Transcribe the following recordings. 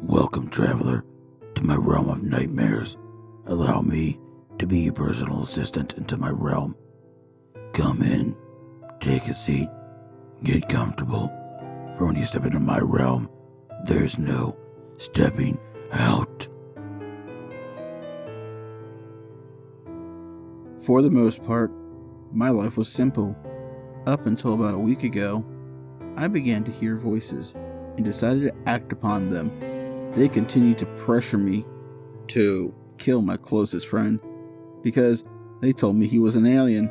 Welcome, traveler, to my realm of nightmares. Allow me to be your personal assistant into my realm. Come in, take a seat, get comfortable, for when you step into my realm, there's no stepping out. For the most part, my life was simple. Up until about a week ago, I began to hear voices and decided to act upon them. They continued to pressure me to kill my closest friend because they told me he was an alien.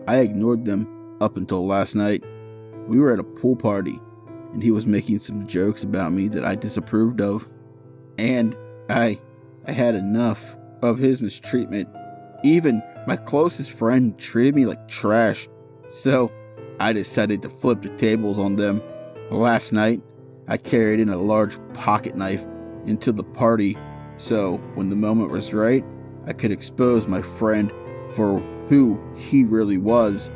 I ignored them up until last night. We were at a pool party and he was making some jokes about me that I disapproved of. And I had enough of his mistreatment. Even my closest friend treated me like trash. So I decided to flip the tables on them. Last night, I carried in a large pocket knife into the party, so when the moment was right, I could expose my friend for who he really was.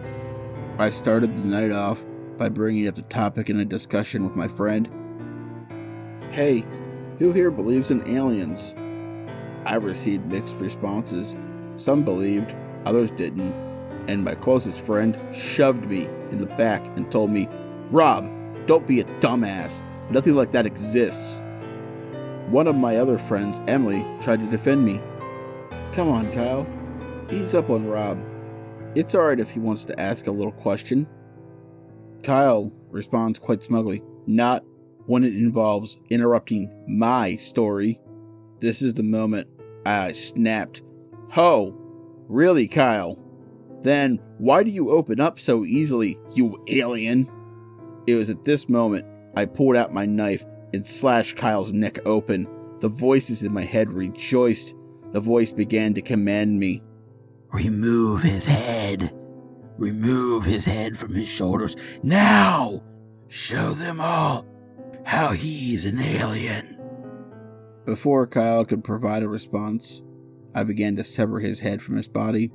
I started the night off by bringing up the topic in a discussion with my friend. Hey, who here believes in aliens? I received mixed responses. Some believed, others didn't, and my closest friend shoved me in the back and told me, "Rob, don't be a dumbass. Nothing like that exists." One of my other friends, Emily, tried to defend me. "Come on, Kyle. Ease up on Rob. It's alright if he wants to ask a little question." Kyle responds quite smugly, "Not when it involves interrupting my story." This is the moment I snapped. "Ho! Really, Kyle? Then why do you open up so easily, you alien?" It was at this moment I pulled out my knife and slashed Kyle's neck open. The voices in my head rejoiced. The voice began to command me. Remove his head. Remove his head from his shoulders. Now! Show them all how he's an alien. Before Kyle could provide a response, I began to sever his head from his body.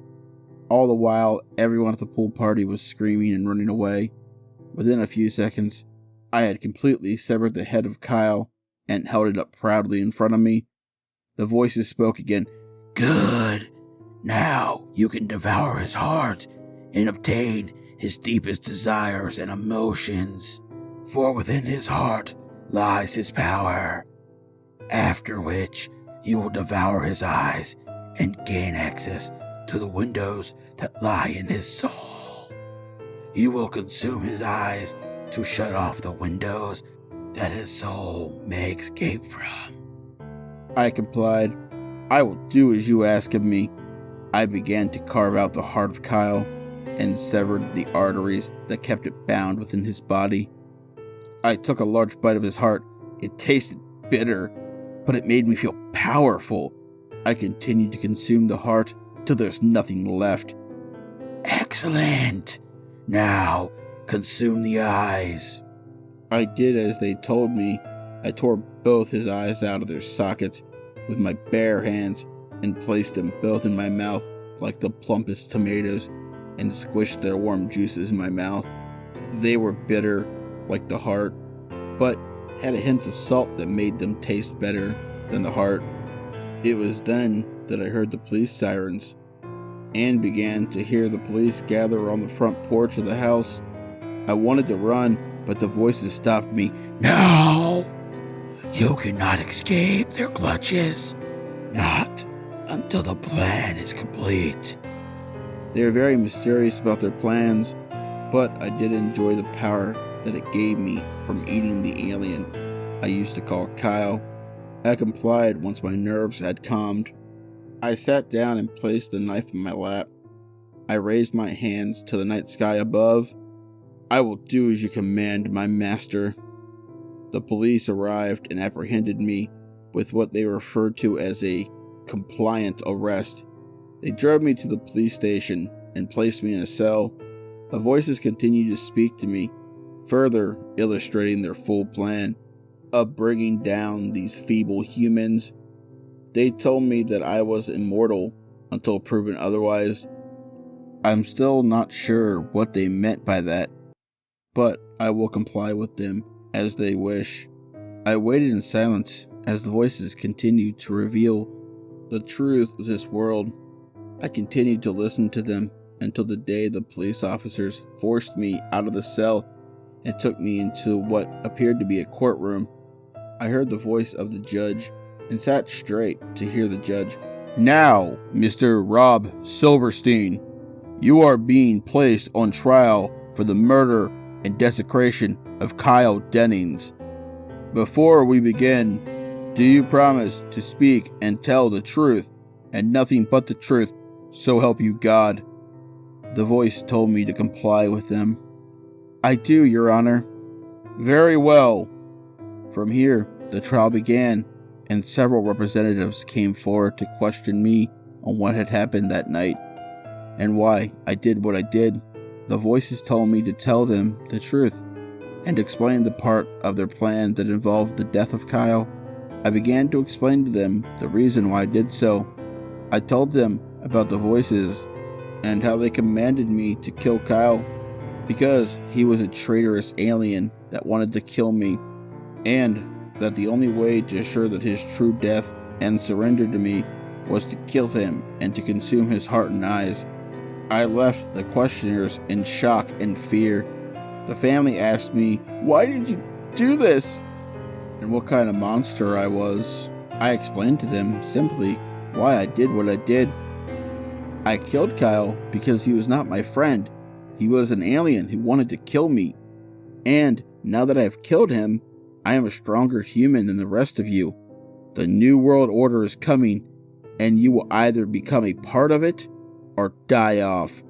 All the while, everyone at the pool party was screaming and running away. Within a few seconds, I had completely severed the head of Kyle and held it up proudly in front of me. The voices spoke again. Good. Now you can devour his heart and obtain his deepest desires and emotions. For within his heart lies his power. After which, you will devour his eyes and gain access to the windows that lie in his soul. You will consume his eyes to shut off the windows that his soul may escape from. I complied. I will do as you ask of me. I began to carve out the heart of Kyle and severed the arteries that kept it bound within his body. I took a large bite of his heart. It tasted bitter, but it made me feel powerful. I continued to consume the heart till there's nothing left. Excellent. Now, consume the eyes. I did as they told me. I tore both his eyes out of their sockets with my bare hands and placed them both in my mouth like the plumpest tomatoes and squished their warm juices in my mouth. They were bitter like the heart, but had a hint of salt that made them taste better than the heart. It was then that I heard the police sirens and began to hear the police gather on the front porch of the house. I wanted to run, but the voices stopped me. No! You cannot escape their clutches. Not until the plan is complete. They were very mysterious about their plans, but I did enjoy the power that it gave me from eating the alien I used to call Kyle. I complied once my nerves had calmed. I sat down and placed the knife in my lap. I raised my hands to the night sky above. "I will do as you command, my master." The police arrived and apprehended me with what they referred to as a compliant arrest. They drove me to the police station and placed me in a cell. The voices continued to speak to me, further illustrating their full plan of bringing down these feeble humans. They told me that I was immortal until proven otherwise. I'm still not sure what they meant by that, but I will comply with them as they wish. I waited in silence As the voices continued to reveal the truth of this world, I continued to listen to them until the day the police officers forced me out of the cell and took me into what appeared to be a courtroom. I heard the voice of the judge and sat straight to hear the judge. "Now, Mr. Rob Silverstein, you are being placed on trial for the murder and desecration of Kyle Dennings. Before we begin, do you promise to speak and tell the truth and nothing but the truth, so help you God?" The voice told me to comply with them. "I do, Your Honor." "Very well." From here, the trial began, and several representatives came forward to question me on what had happened that night and why I did what I did. The voices told me to tell them the truth and explain the part of their plan that involved the death of Kyle. I began to explain to them the reason why I did so. I told them about the voices and how they commanded me to kill Kyle because he was a traitorous alien that wanted to kill me, and that the only way to assure that his true death and surrender to me was to kill him and to consume his heart and eyes. I left the questioners in shock and fear. The family asked me, "Why did you do this?" and what kind of monster I was. I explained to them simply why I did what I did. I killed Kyle because he was not my friend. He was an alien who wanted to kill me. And now that I have killed him, I am a stronger human than the rest of you. The New World Order is coming, and you will either become a part of it or die off.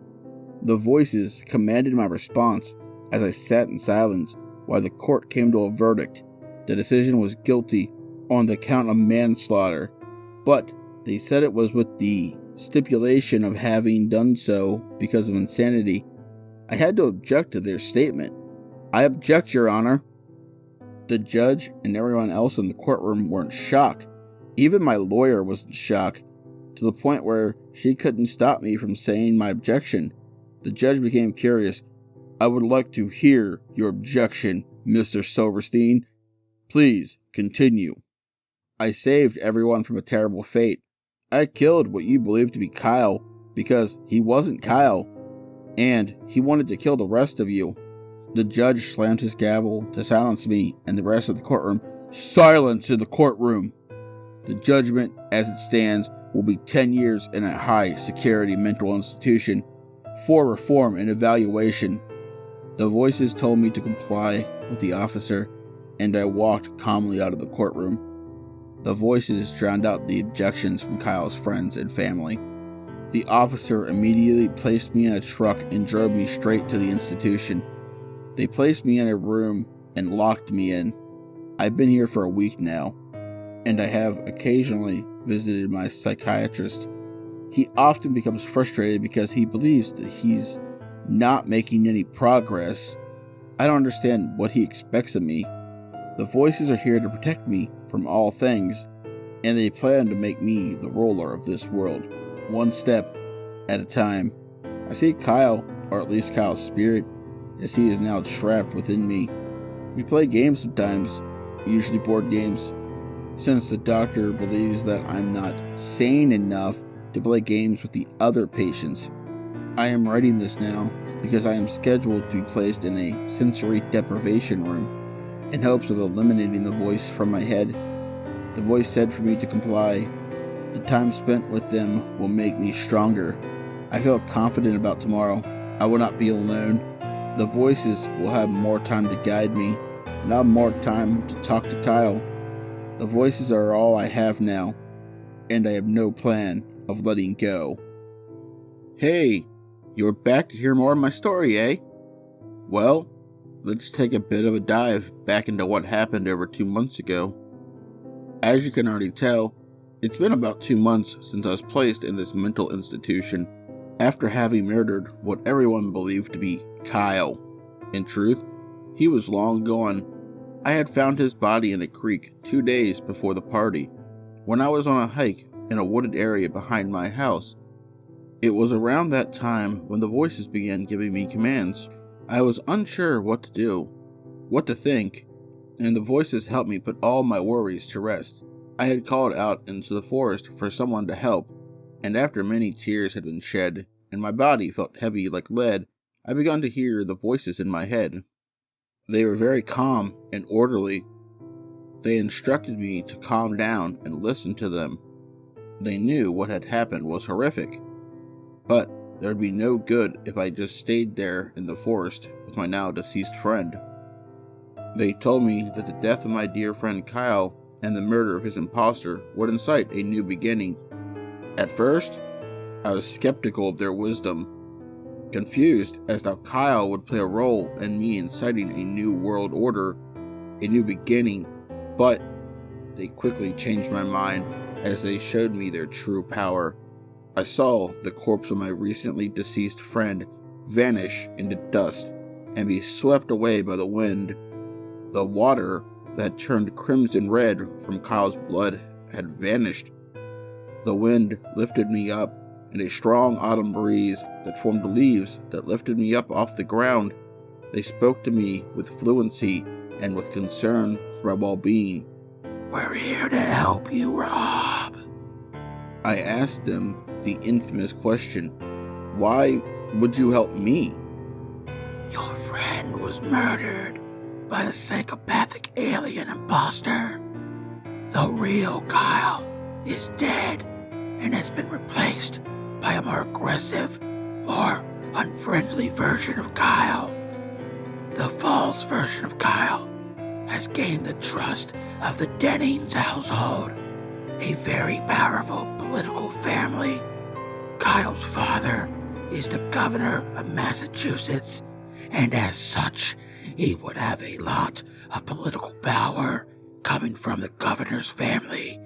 The voices commanded my response as I sat in silence while the court came to a verdict. The decision was guilty on the count of manslaughter, but they said it was with the stipulation of having done so because of insanity. I had to object to their statement. "I object, Your Honor." The judge and everyone else in the courtroom were in shock. Even my lawyer was in shock, to the point where she couldn't stop me from saying my objection. The judge became curious. "I would like to hear your objection, Mr. Silverstein. Please continue." "I saved everyone from a terrible fate. I killed what you believed to be Kyle because he wasn't Kyle, and he wanted to kill the rest of you." The judge slammed his gavel to silence me and the rest of the courtroom. "Silence in the courtroom. The judgment, as it stands, will be 10 years in a high-security mental institution for reform and evaluation." The voices told me to comply with the officer, and I walked calmly out of the courtroom. The voices drowned out the objections from Kyle's friends and family. The officer immediately placed me in a truck and drove me straight to the institution. They placed me in a room and locked me in. I've been here for a week now, and I have occasionally visited my psychiatrist. He often becomes frustrated because he believes that he's not making any progress. I don't understand what he expects of me. The voices are here to protect me from all things, and they plan to make me the ruler of this world, one step at a time. I see Kyle, or at least Kyle's spirit, as he is now trapped within me. We play games sometimes, usually board games, since the doctor believes that I'm not sane enough to play games with the other patients. I am writing this now because I am scheduled to be placed in a sensory deprivation room in hopes of eliminating the voice from my head. The voice said for me to comply. The time spent with them will make me stronger. I feel confident about tomorrow. I will not be alone. The voices will have more time to guide me, and I'll have more time to talk to Kyle. The voices are all I have now, and I have no plan of letting go. Hey, you're back to hear more of my story, eh? Well, let's take a bit of a dive back into what happened over 2 months ago. As you can already tell, it's been about 2 months since I was placed in this mental institution after having murdered what everyone believed to be Kyle. In truth, he was long gone. I had found his body in a creek 2 days before the party, when I was on a hike in a wooded area behind my house. It was around that time when the voices began giving me commands. I was unsure what to do, what to think, and the voices helped me put all my worries to rest. I had called out into the forest for someone to help, and after many tears had been shed, and my body felt heavy like lead, I began to hear the voices in my head. They were very calm and orderly. They instructed me to calm down and listen to them. They knew what had happened was horrific, but there would be no good if I just stayed there in the forest with my now deceased friend. They told me that the death of my dear friend Kyle and the murder of his imposter would incite a new beginning. At first, I was skeptical of their wisdom, confused as to how Kyle would play a role in me inciting a new world order, a new beginning, but they quickly changed my mind as they showed me their true power. I saw the corpse of my recently deceased friend vanish into dust and be swept away by the wind. The water that turned crimson red from Kyle's blood had vanished. The wind lifted me up, and a strong autumn breeze that formed leaves that lifted me up off the ground. They spoke to me with fluency and with concern for my well-being. "We're here to help you, Rob." I asked them the infamous question, "Why would you help me?" "Your friend was murdered by a psychopathic alien imposter. The real Kyle is dead and has been replaced by a more aggressive, more unfriendly version of Kyle. The false version of Kyle has gained the trust of the Dennings household, a very powerful political family. Kyle's father is the governor of Massachusetts, and as such, he would have a lot of political power coming from the governor's family,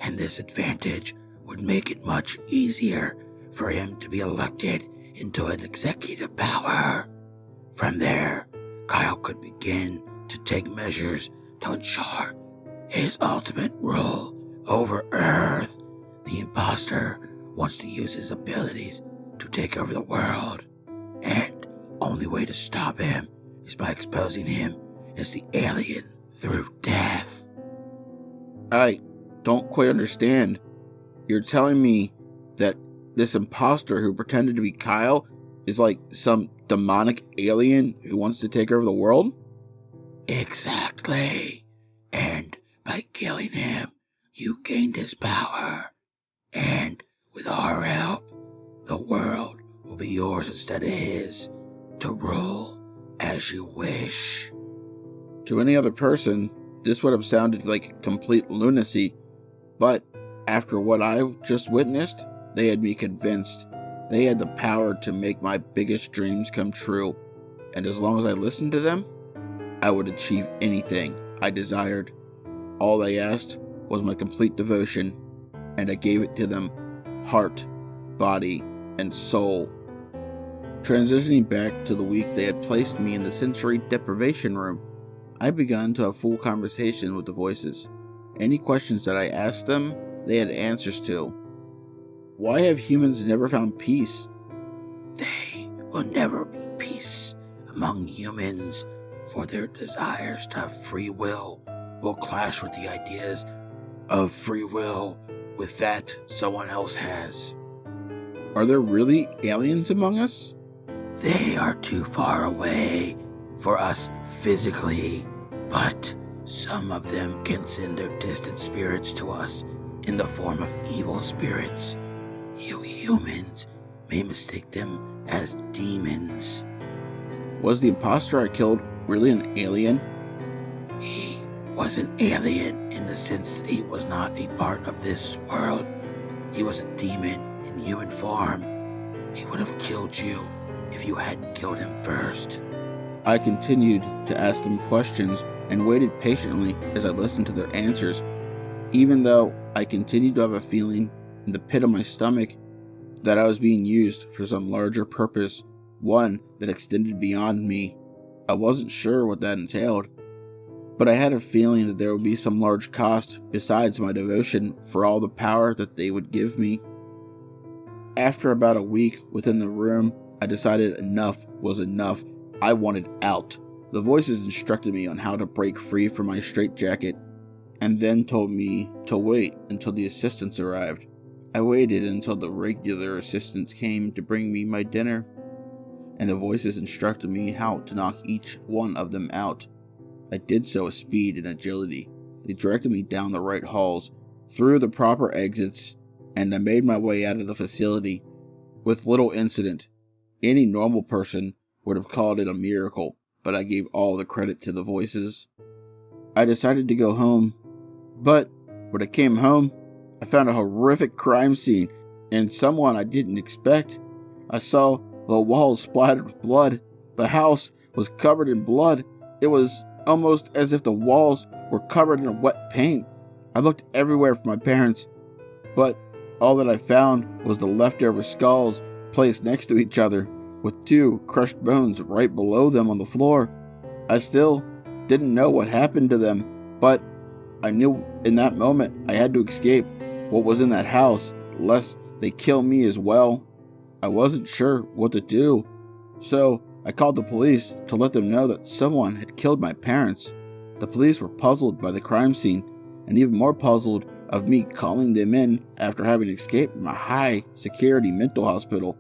and this advantage would make it much easier for him to be elected into an executive power. From there, Kyle could begin to take measures to ensure his ultimate rule over Earth. The imposter wants to use his abilities to take over the world, and only way to stop him is by exposing him as the alien through death." I don't quite understand. You're telling me that this imposter who pretended to be Kyle is like some demonic alien who wants to take over the world? Exactly. And by killing him, you gained his power. And with our help, the world will be yours instead of his, to rule as you wish. To any other person, this would have sounded like complete lunacy, but after what I've just witnessed, they had me convinced. They had the power to make my biggest dreams come true, and as long as I listened to them, I would achieve anything I desired. All they asked was my complete devotion, and I gave it to them, heart, body, and soul. Transitioning back to the week they had placed me in the sensory deprivation room, I began to have full conversation with the voices. Any questions that I asked them, they had answers to. Why have humans never found peace? They will never be peace among humans, for their desires to have free will clash with the ideas of free will with that someone else has. Are there really aliens among us? They are too far away for us physically, but some of them can send their distant spirits to us in the form of evil spirits. You humans may mistake them as demons. Was the imposter I killed really an alien? He was an alien in the sense that he was not a part of this world. He was a demon in human form. He would have killed you if you hadn't killed him first. I continued to ask them questions and waited patiently as I listened to their answers, even though I continued to have a feeling in the pit of my stomach that I was being used for some larger purpose, one that extended beyond me. I wasn't sure what that entailed, but I had a feeling that there would be some large cost besides my devotion for all the power that they would give me. After about a week within the room, I decided enough was enough. I wanted out. The voices instructed me on how to break free from my straitjacket, and then told me to wait until the assistants arrived. I waited until the regular assistants came to bring me my dinner, and the voices instructed me how to knock each one of them out. I did so with speed and agility. They directed me down the right halls, through the proper exits, and I made my way out of the facility with little incident. Any normal person would have called it a miracle, but I gave all the credit to the voices. I decided to go home, but when I came home, I found a horrific crime scene and someone I didn't expect. I saw the walls splattered with blood. The house was covered in blood. It was almost as if the walls were covered in wet paint. I looked everywhere for my parents, but all that I found was the leftover skulls placed next to each other, with 2 crushed bones right below them on the floor. I still didn't know what happened to them, but I knew in that moment I had to escape what was in that house, lest they kill me as well. I wasn't sure what to do, so I called the police to let them know that someone had killed my parents. The police were puzzled by the crime scene, and even more puzzled of me calling them in after having escaped from a high-security mental hospital.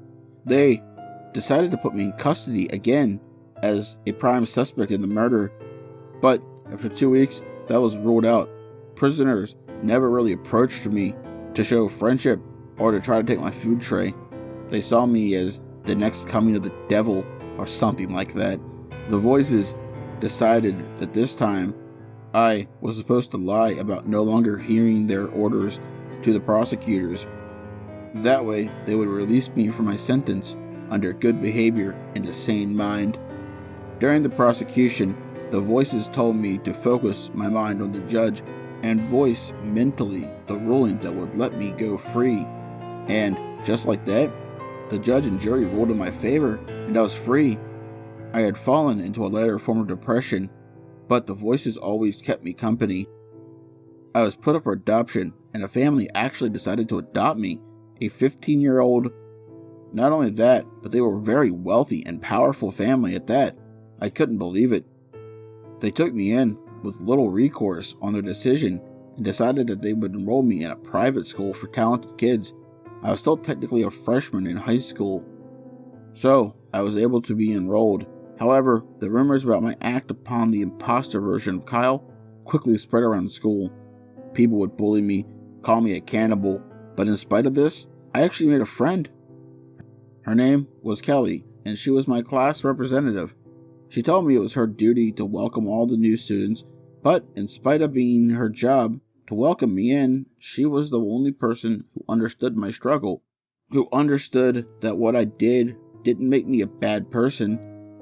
They decided to put me in custody again as a prime suspect in the murder, but after 2 weeks, that was ruled out. Prisoners never really approached me to show friendship or to try to take my food tray. They saw me as the next coming of the devil or something like that. The voices decided that this time I was supposed to lie about no longer hearing their orders to the prosecutors. That way, they would release me from my sentence under good behavior and a sane mind. During the prosecution, the voices told me to focus my mind on the judge and voice mentally the ruling that would let me go free. And just like that, the judge and jury ruled in my favor, and I was free. I had fallen into a later form of depression, but the voices always kept me company. I was put up for adoption, and a family actually decided to adopt me, a 15-year-old. Not only that, but they were a very wealthy and powerful family at that. I couldn't believe it. They took me in with little recourse on their decision and decided that they would enroll me in a private school for talented kids. I was still technically a freshman in high school, so I was able to be enrolled. However, the rumors about my act upon the imposter version of Kyle quickly spread around school. People would bully me, call me a cannibal, but in spite of this, I actually made a friend. Her name was Kelly, and she was my class representative. She told me it was her duty to welcome all the new students, but in spite of being her job to welcome me in, she was the only person who understood my struggle, who understood that what I did didn't make me a bad person.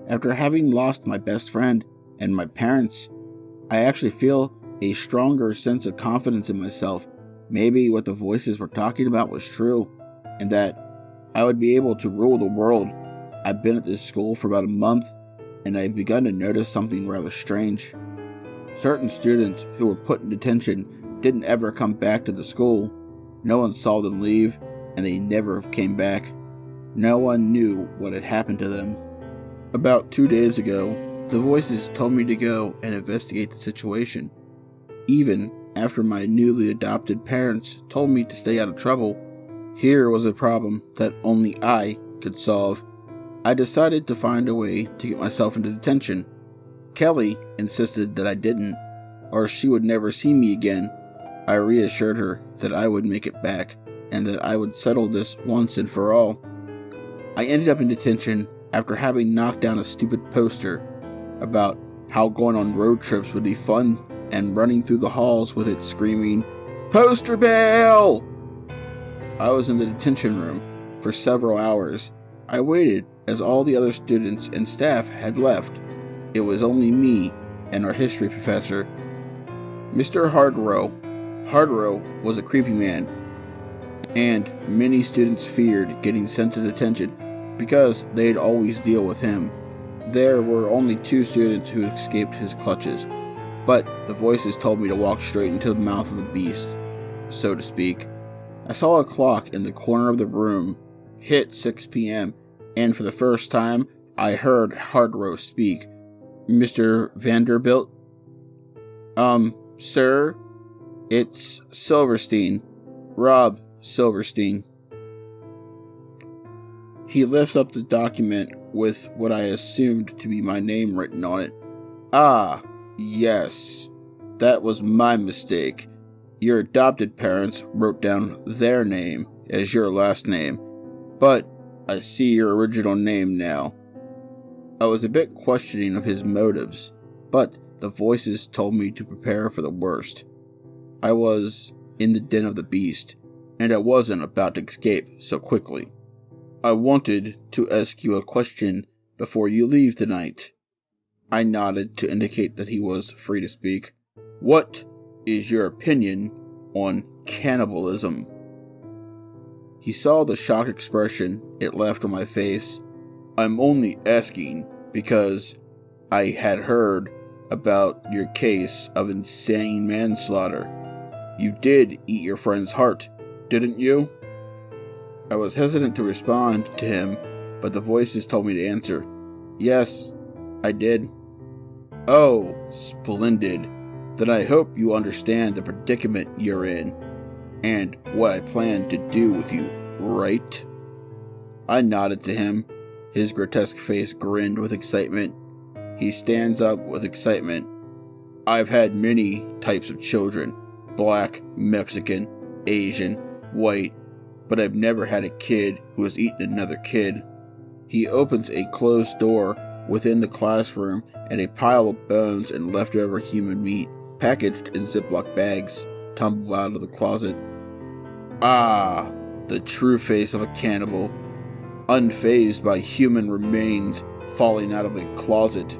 After having lost my best friend and my parents, I actually feel a stronger sense of confidence in myself. Maybe what the voices were talking about was true, and that I would be able to rule the world. I've been at this school for about a month, and I've begun to notice something rather strange. Certain students who were put in detention didn't ever come back to the school. No one saw them leave, and they never came back. No one knew what had happened to them. About 2 days ago, the voices told me to go and investigate the situation. Even after my newly adopted parents told me to stay out of trouble, here was a problem that only I could solve. I decided to find a way to get myself into detention. Kelly insisted that I didn't, or she would never see me again. I reassured her that I would make it back, and that I would settle this once and for all. I ended up in detention after having knocked down a stupid poster about how going on road trips would be fun and running through the halls with it screaming, "Poster bail!" I was in the detention room for several hours. I waited as all the other students and staff had left. It was only me and our history professor, Mr. Hardrow. Hardrow was a creepy man, and many students feared getting sent to detention because they'd always deal with him. There were only 2 students who escaped his clutches, but the voices told me to walk straight into the mouth of the beast, so to speak. I saw a clock in the corner of the room hit 6 p.m., and for the first time, I heard Hardrow speak. Mr. Vanderbilt? Sir, it's Silverstein. Rob Silverstein. He lifts up the document with what I assumed to be my name written on it. Ah, yes. That was my mistake. Your adopted parents wrote down their name as your last name, but I see your original name now. I was a bit questioning of his motives, but the voices told me to prepare for the worst. I was in the den of the beast, and I wasn't about to escape so quickly. I wanted to ask you a question before you leave tonight. I nodded to indicate that he was free to speak. What is your opinion on cannibalism? He saw the shocked expression it left on my face. I'm only asking because I had heard about your case of insane manslaughter. You did eat your friend's heart, didn't you? I was hesitant to respond to him, but the voices told me to answer. Yes, I did. Oh, splendid. Then I hope you understand the predicament you're in, and what I plan to do with you, right? I nodded to him. His grotesque face grinned with excitement. He stands up with excitement. I've had many types of children. Black, Mexican, Asian, white, but I've never had a kid who has eaten another kid. He opens a closed door within the classroom, and a pile of bones and leftover human meat, packaged in Ziploc bags, tumble out of the closet. Ah, the true face of a cannibal, unfazed by human remains falling out of a closet.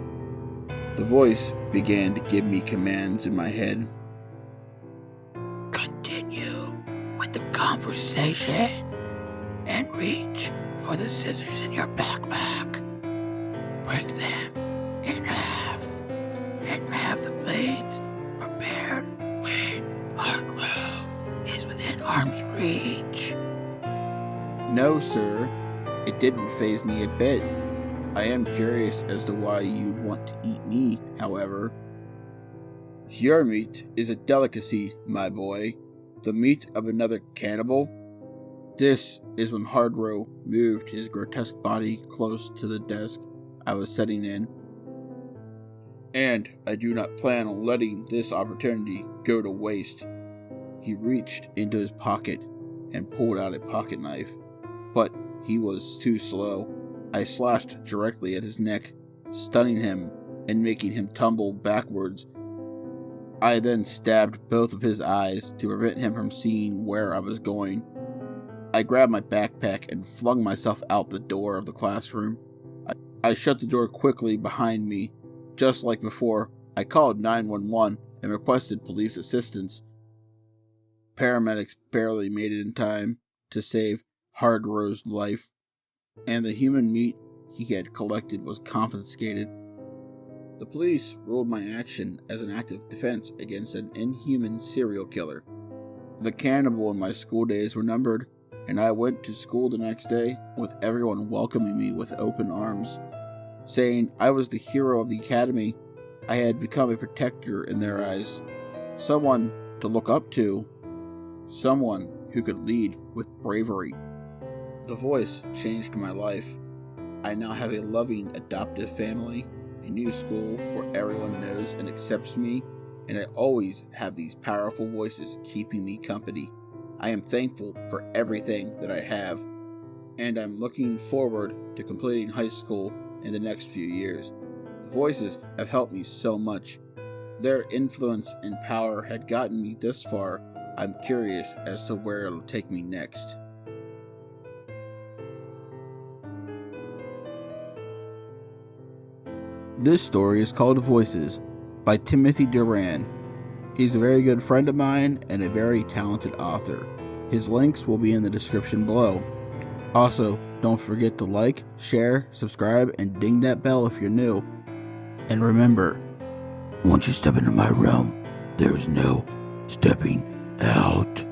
The voice began to give me commands in my head. Continue with the conversation and reach for the scissors in your backpack. Break them in half and have the blades prepared when Hardrow is within arm's reach. No, sir. It didn't faze me a bit. I am curious as to why you'd want to eat me, however. Your meat is a delicacy, my boy. The meat of another cannibal? This is when Hardrow moved his grotesque body close to the desk I was sitting in. And I do not plan on letting this opportunity go to waste. He reached into his pocket and pulled out a pocket knife, but he was too slow. I slashed directly at his neck, stunning him and making him tumble backwards. I then stabbed both of his eyes to prevent him from seeing where I was going. I grabbed my backpack and flung myself out the door of the classroom. I shut the door quickly behind me. Just like before, I called 911 and requested police assistance. Paramedics barely made it in time to save Hardrow's life, and the human meat he had collected was confiscated. The police ruled my action as an act of defense against an inhuman serial killer. The cannibal in my school days were numbered, and I went to school the next day with everyone welcoming me with open arms, saying I was the hero of the academy. I had become a protector in their eyes, someone to look up to, someone who could lead with bravery. The voice changed my life. I now have a loving adoptive family, a new school where everyone knows and accepts me, and I always have these powerful voices keeping me company. I am thankful for everything that I have, and I'm looking forward to completing high school in the next few years. The voices have helped me so much. Their influence and power had gotten me this far. I'm curious as to where it'll take me next. This story is called Voices by Timothy Duran. He's a very good friend of mine and a very talented author. His links will be in the description below. Also, don't forget to like, share, subscribe, and ding that bell if you're new. And remember, once you step into my realm, there is no stepping out.